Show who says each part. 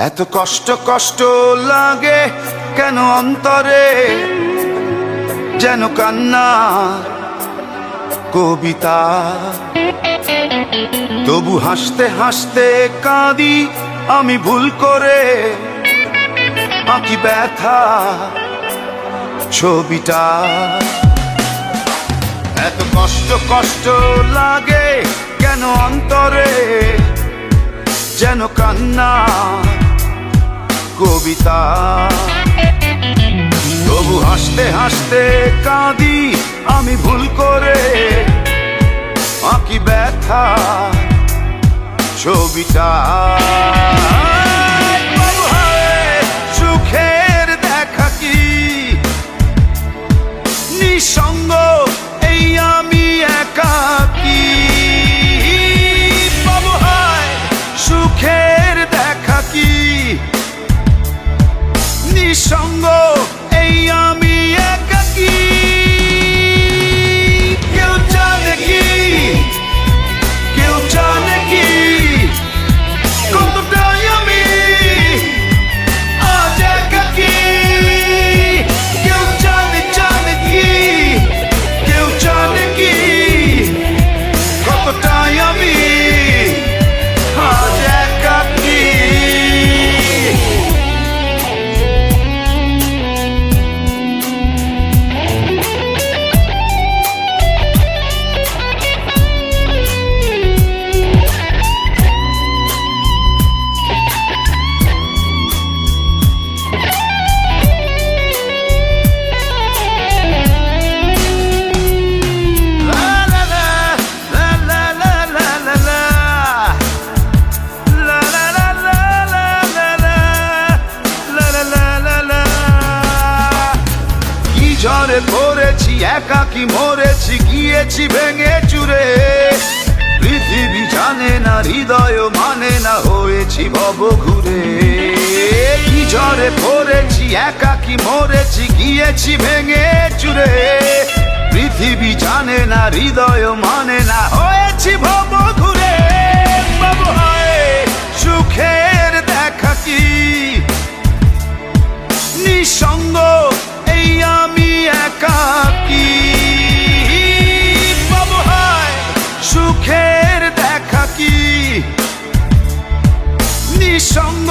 Speaker 1: এত কষ্ট কষ্ট লাগে কেন অন্তরে, যেন কান্না কবিতা। তবু হাসতে হাসতে কাঁদি আমি ভুল করে, আঁকি ব্যথা ছবিটা। এত কষ্ট কষ্ট লাগে কেন অন্তরে, যেন কান্না কবিতা। তবু হাসতে হাসতে কাঁদি আমি ভুল করে, আঁকি ব্যথা ছবিটা। সুখের দেখা কি নিঃসঙ্গ, এই আমি একাকী। বাবু হায় সুখের দেখা কি নিঃসঙ্গ, এই আমি একাকী। কেউ জানে কি, কেউ জানে কি কতটাই আমি আজ একাকী। কেউ জানে জানে কি, কেউ জানে কি কতটাই আমি আজ একাকী। ঝড়ে পড়েছি একাকী মরেছি, গিয়েছি ভেঙে চুরে। পৃথিবী জানে না, হৃদয় মানে না, হয়েছি ভব ঘুরে। কি ঝড়ে পড়েছি একাকী মরেছি, গিয়েছি ভেঙে চুরে। পৃথিবী জানে না, হৃদয় মানে না, হয়েছি ভব ঘুরে। বাবু হায় সুখের দেখা কি নিঃসঙ্গ, এই আমি একাকী। বাবু হায় সুখের দেখা কি নিঃসঙ্গ।